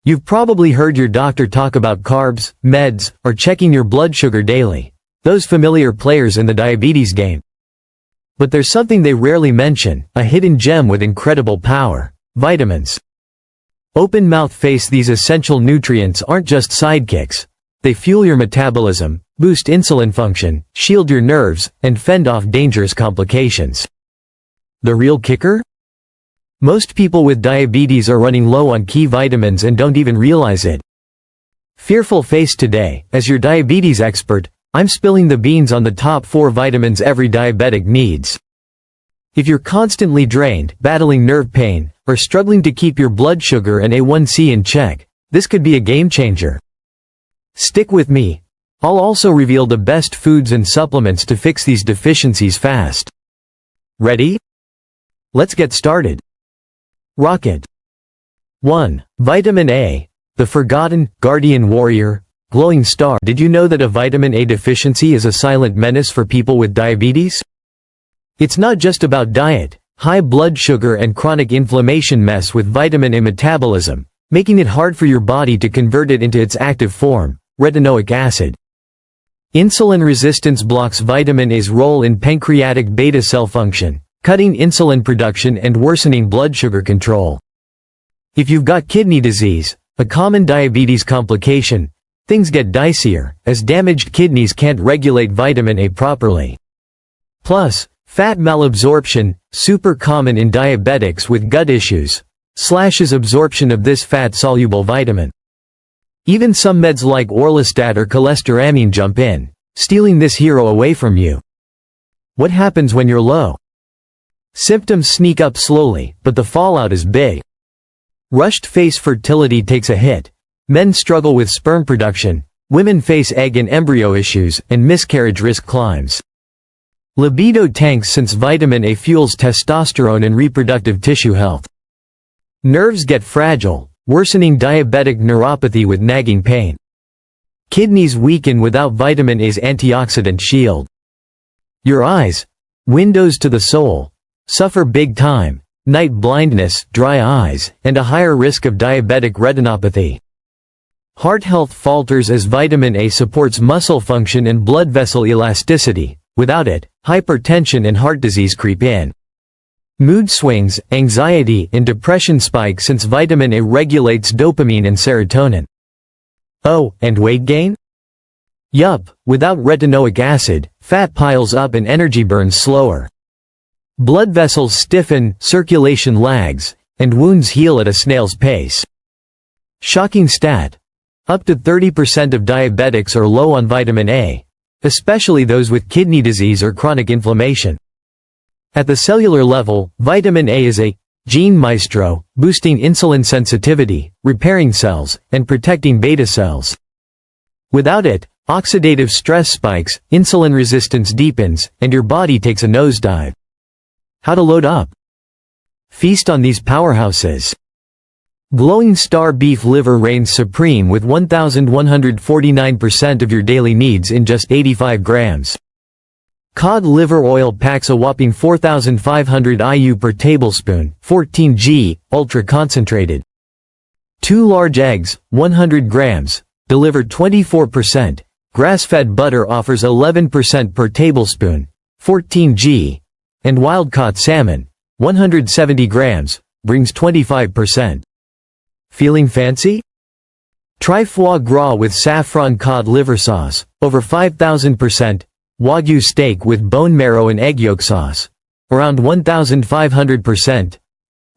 You've probably heard your doctor talk about carbs, meds, or checking your blood sugar daily. Those familiar players in the diabetes game. But there's something they rarely mention, a hidden gem with incredible power: vitamins. Open-mouth face. These essential nutrients aren't just sidekicks. They fuel your metabolism, boost insulin function, shield your nerves, and fend off dangerous complications. The real kicker? Most people with diabetes are running low on key vitamins and don't even realize it. Fearful face. Today, as your diabetes expert, I'm spilling the beans on the top 4 vitamins every diabetic needs. If you're constantly drained, battling nerve pain, or struggling to keep your blood sugar and A1C in check, this could be a game changer. Stick with me. I'll also reveal the best foods and supplements to fix these deficiencies fast. Ready? Let's get started. Rocket. 1. Vitamin A. The forgotten, guardian warrior, glowing star. Did you know that a vitamin A deficiency is a silent menace for people with diabetes? It's not just about diet. High blood sugar and chronic inflammation mess with vitamin A metabolism, making it hard for your body to convert it into its active form, retinoic acid. Insulin resistance blocks vitamin A's role in pancreatic beta cell function, cutting insulin production and worsening blood sugar control. If you've got kidney disease, a common diabetes complication, things get dicier, as damaged kidneys can't regulate vitamin A properly. Plus, fat malabsorption, super common in diabetics with gut issues, slashes absorption of this fat-soluble vitamin. Even some meds like orlistat or cholestyramine jump in, stealing this hero away from you. What happens when you're low? Symptoms sneak up slowly, but the fallout is big. Rushed face. Fertility takes a hit. Men struggle with sperm production, women face egg and embryo issues, and miscarriage risk climbs. Libido tanks since vitamin A fuels testosterone and reproductive tissue health. Nerves get fragile, worsening diabetic neuropathy with nagging pain. Kidneys weaken without vitamin A's antioxidant shield. Your eyes, windows to the soul, suffer big time: night blindness, dry eyes, and a higher risk of diabetic retinopathy. Heart health falters as vitamin A supports muscle function and blood vessel elasticity. Without it, hypertension and heart disease creep in. Mood swings, anxiety, and depression spike since vitamin A regulates dopamine and serotonin. Oh, and weight gain? Yup, without retinoic acid, fat piles up and energy burns slower. Blood vessels stiffen, circulation lags, and wounds heal at a snail's pace. Shocking stat. Up to 30% of diabetics are low on vitamin A, especially those with kidney disease or chronic inflammation. At the cellular level, vitamin A is a gene maestro, boosting insulin sensitivity, repairing cells, and protecting beta cells. Without it, oxidative stress spikes, insulin resistance deepens, and your body takes a nosedive. How to load up? Feast on these powerhouses. Glowing Star beef liver reigns supreme with 1,149% of your daily needs in just 85 grams. Cod liver oil packs a whopping 4,500 IU per tablespoon, 14 g, ultra concentrated. 2 large eggs, 100 grams, deliver 24%. Grass-fed butter offers 11% per tablespoon, 14 g, and wild-caught salmon, 170 grams, brings 25%. Feeling fancy? Try foie gras with saffron cod liver sauce, over 5,000%, Wagyu steak with bone marrow and egg yolk sauce, around 1,500%,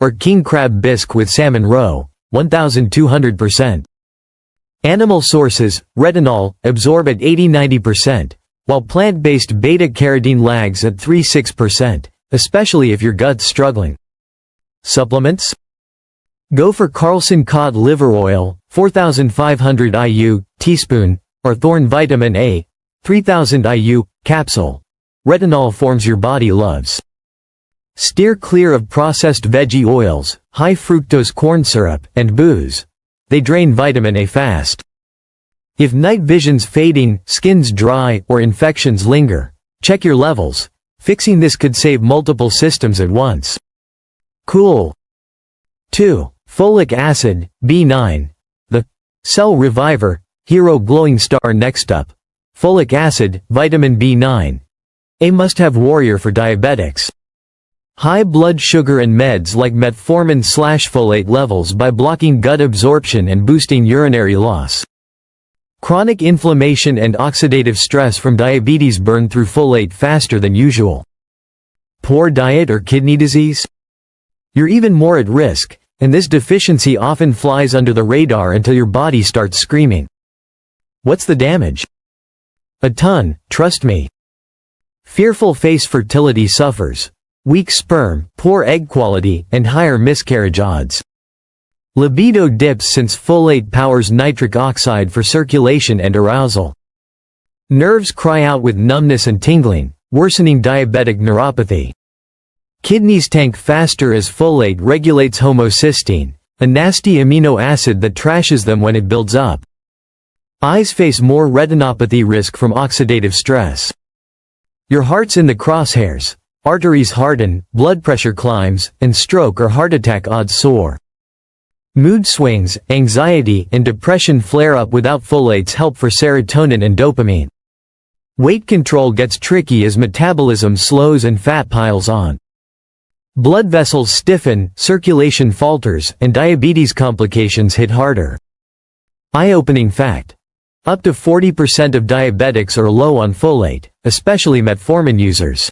or king crab bisque with salmon roe, 1,200%. Animal sources, retinol, absorb at 80–90%, while plant-based beta-carotene lags at 3–6%, especially if your gut's struggling. Supplements? Go for Carlson cod liver oil, 4,500 IU, teaspoon, or Thorne vitamin A, 3,000 IU, capsule. Retinol forms your body loves. Steer clear of processed veggie oils, high fructose corn syrup, and booze. They drain vitamin A fast. If night vision's fading, skin's dry, or infections linger, check your levels. Fixing this could save multiple systems at once. Cool. 2. Folic acid, B9. Cell reviver, hero glowing star. Next up. Folic acid, vitamin B9. A must-have warrior for diabetics. High blood sugar and meds like metformin/folate levels by blocking gut absorption and boosting urinary loss. Chronic inflammation and oxidative stress from diabetes burn through folate faster than usual. Poor diet or kidney disease? You're even more at risk, and this deficiency often flies under the radar until your body starts screaming. What's the damage? A ton, trust me. Fearful face, fertility suffers. Weak sperm, poor egg quality, and higher miscarriage odds. Libido dips since folate powers nitric oxide for circulation and arousal. Nerves cry out with numbness and tingling, worsening diabetic neuropathy. Kidneys tank faster as folate regulates homocysteine, a nasty amino acid that trashes them when it builds up. Eyes face more retinopathy risk from oxidative stress. Your heart's in the crosshairs. Arteries harden, blood pressure climbs, and stroke or heart attack odds soar. Mood swings, anxiety, and depression flare up without folate's help for serotonin and dopamine. Weight control gets tricky as metabolism slows and fat piles on. Blood vessels stiffen, circulation falters, and diabetes complications hit harder. Eye-opening fact. Up to 40% of diabetics are low on folate, especially metformin users.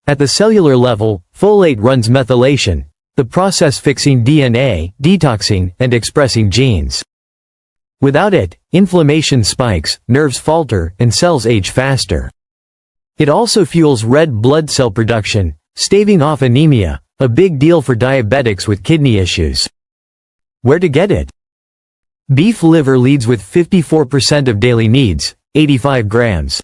At the cellular level, folate runs methylation, the process fixing DNA, detoxing, and expressing genes. Without it, inflammation spikes, nerves falter, and cells age faster. It also fuels red blood cell production, staving off anemia, a big deal for diabetics with kidney issues. Where to get it? Beef liver leads with 54% of daily needs, 85 grams.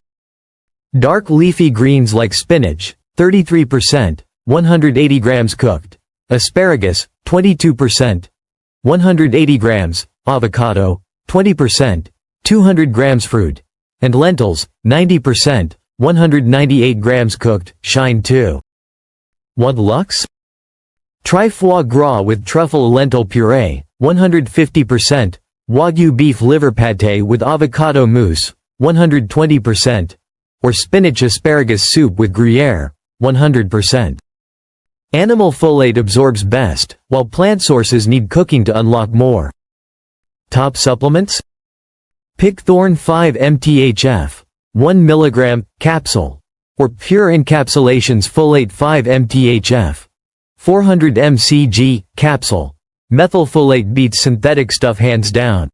Dark leafy greens like spinach, 33%, 180 grams cooked. Asparagus, 22%, 180 grams. Avocado, 20%, 200 grams. Fruit. And lentils, 90%, 198 grams cooked. Shine too. Want luxe? Try foie gras with truffle lentil puree, 150%, Wagyu beef liver pâté with avocado mousse, 120%, or spinach asparagus soup with Gruyere, 100%. Animal folate absorbs best, while plant sources need cooking to unlock more. Top supplements? Pick Thorn 5-MTHF, 1 mg, capsule, or Pure Encapsulations Folate 5-MTHF, 400 mcg, capsule. Methylfolate beats synthetic stuff hands down.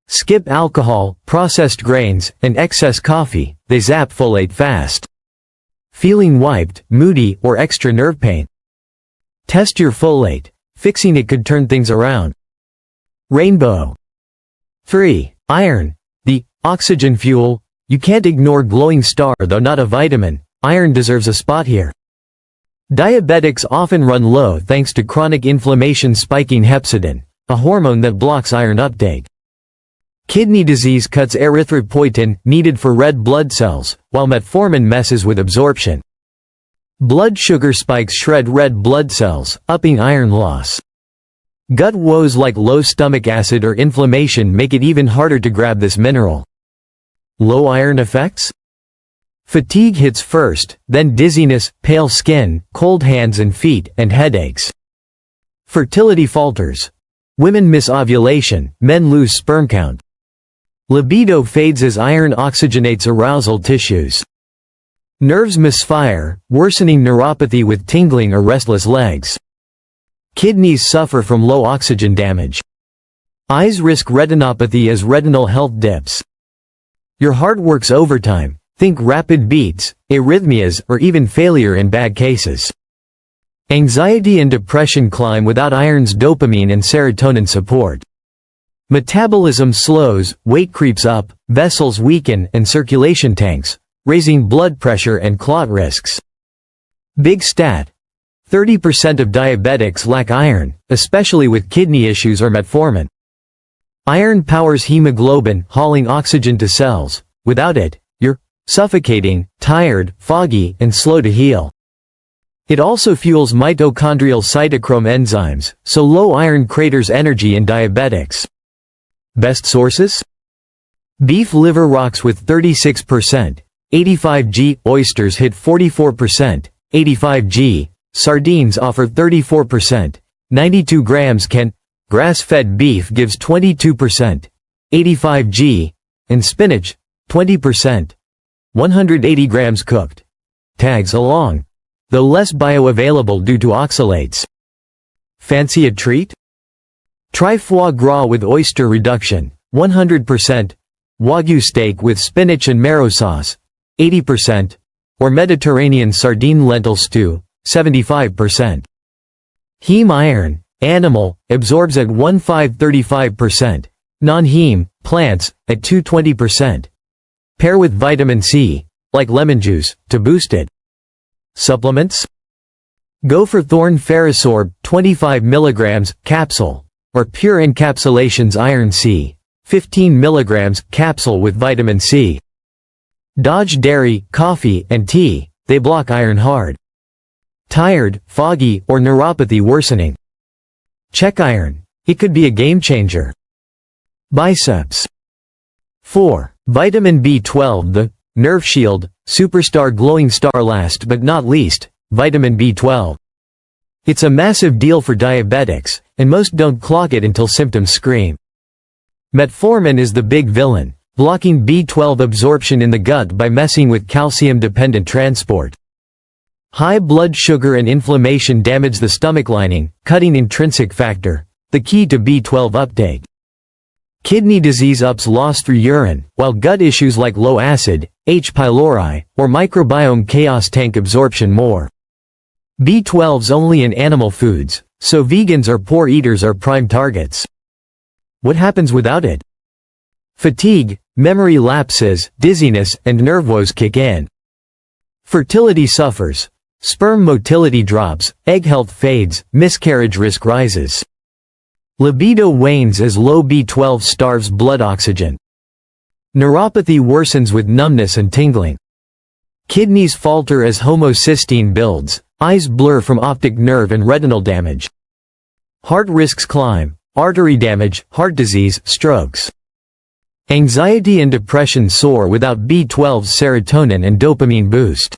Skip alcohol, processed grains, and excess coffee, they zap folate fast. Feeling wiped, moody, or extra nerve pain? Test your folate. Fixing it could turn things around. Rainbow. 3. Iron. The oxygen fuel. You can't ignore glowing star. Though not a vitamin, iron deserves a spot here. Diabetics often run low thanks to chronic inflammation spiking hepcidin, a hormone that blocks iron uptake. Kidney disease cuts erythropoietin, needed for red blood cells, while metformin messes with absorption. Blood sugar spikes shred red blood cells, upping iron loss. Gut woes like low stomach acid or inflammation make it even harder to grab this mineral. Low iron effects? Fatigue hits first, then dizziness, pale skin, cold hands and feet, and headaches. Fertility falters. Women miss ovulation, men lose sperm count. Libido fades as iron oxygenates arousal tissues. Nerves misfire, worsening neuropathy with tingling or restless legs. Kidneys suffer from low oxygen damage. Eyes risk retinopathy as retinal health dips. Your heart works overtime, think rapid beats, arrhythmias, or even failure in bad cases. Anxiety and depression climb without iron's dopamine and serotonin support. Metabolism slows, weight creeps up, vessels weaken, and circulation tanks, raising blood pressure and clot risks. Big stat. 30% of diabetics lack iron, especially with kidney issues or metformin. Iron powers hemoglobin, hauling oxygen to cells. Without it, you're suffocating, tired, foggy, and slow to heal. It also fuels mitochondrial cytochrome enzymes, so low iron craters energy in diabetics. Best sources? Beef liver rocks with 36%, 85g. Oysters hit 44%, 85g. Sardines offer 34%, 92 grams can. Grass-fed beef gives 22%, 85g. And spinach, 20%, 180 grams cooked. Tags along, though less bioavailable due to oxalates. Fancy a treat? Try foie gras with oyster reduction, 100%, Wagyu steak with spinach and marrow sauce, 80%, or Mediterranean sardine lentil stew, 75%. Heme iron, animal, absorbs at 1,535%, non-heme, plants, at 220%. Pair with vitamin C, like lemon juice, to boost it. Supplements? Go for Thorn Ferrosorb, 25 mg, capsule, or Pure Encapsulations Iron C, 15 mg, capsule with vitamin C. Dodge dairy, coffee, and tea, they block iron hard. Tired, foggy, or neuropathy worsening? Check iron, it could be a game changer. Biceps. 4. Vitamin B12. The Nerve Shield, Superstar Glowing Star. Last but not least, vitamin B12. It's a massive deal for diabetics, and most don't clock it until symptoms scream. Metformin is the big villain, blocking B12 absorption in the gut by messing with calcium-dependent transport. High blood sugar and inflammation damage the stomach lining, cutting intrinsic factor, the key to B12 uptake. Kidney disease ups loss through urine, while gut issues like low acid, H. pylori, or microbiome chaos tank absorption more. B12's only in animal foods, so vegans or poor eaters are prime targets. What happens without it? Fatigue, memory lapses, dizziness, and nerve woes kick in. Fertility suffers. Sperm motility drops, egg health fades, miscarriage risk rises. Libido wanes as low B12 starves blood oxygen. Neuropathy worsens with numbness and tingling. Kidneys falter as homocysteine builds, eyes blur from optic nerve and retinal damage. Heart risks climb, artery damage, heart disease, strokes. Anxiety and depression soar without B12's serotonin and dopamine boost.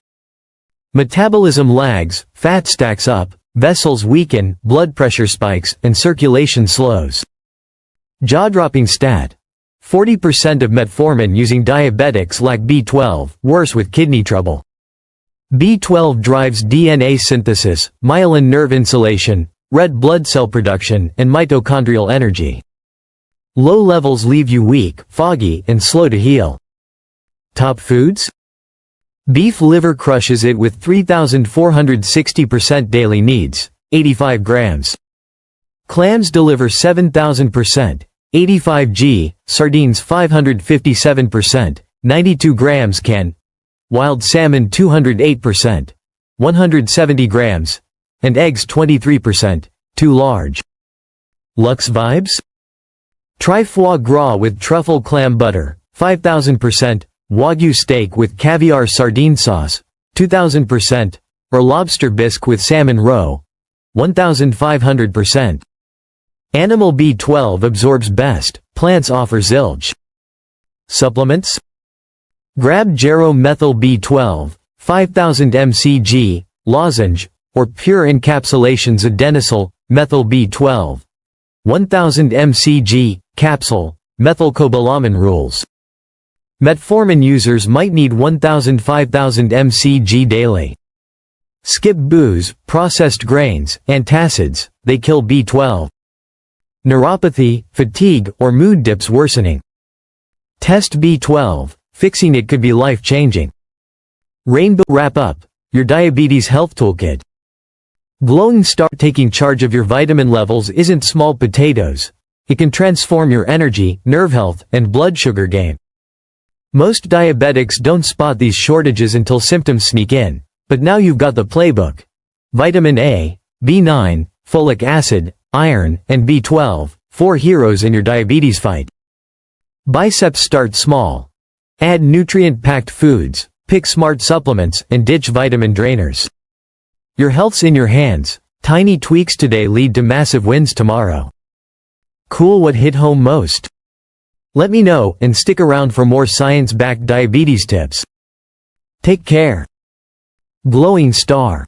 Metabolism lags, fat stacks up, vessels weaken, blood pressure spikes, and circulation slows. Jaw-dropping stat. 40% of metformin using diabetics lack B12, worse with kidney trouble. B12 drives DNA synthesis, myelin nerve insulation, red blood cell production, and mitochondrial energy. Low levels leave you weak, foggy, and slow to heal. Top foods? Beef liver crushes it with 3,460% daily needs, 85 grams. Clams deliver 7,000%, 85g, sardines 557%, 92 grams can. Wild salmon 208%, 170 grams. And eggs 23%, too large. Luxe vibes? Try foie gras with truffle clam butter, 5,000%, Wagyu steak with caviar sardine sauce, 2,000%, or lobster bisque with salmon roe, 1,500%. Animal B12 absorbs best, plants offer zilch. Supplements? Grab Gero Methyl B12, 5,000 mcg, lozenge, or Pure Encapsulations Adenylyl, Methyl B12, 1000 mcg, capsule, methylcobalamin rules. Metformin users might need 1000–5000 mcg daily. Skip booze, processed grains, antacids, they kill B12. Neuropathy, fatigue, or mood dips worsening. Test B12, fixing it could be life-changing. Rainbow Wrap Up, your diabetes health toolkit. Glowing Star. Taking charge of your vitamin levels isn't small potatoes. It can transform your energy, nerve health, and blood sugar game. Most diabetics don't spot these shortages until symptoms sneak in, but now you've got the playbook. Vitamin A, B9, folic acid, iron, and B12, 4 heroes in your diabetes fight. Biceps. Start small. Add nutrient-packed foods, pick smart supplements, and ditch vitamin drainers. Your health's in your hands. Tiny tweaks today lead to massive wins tomorrow. Cool. What hit home most? Let me know, and stick around for more science-backed diabetes tips. Take care. Glowing star.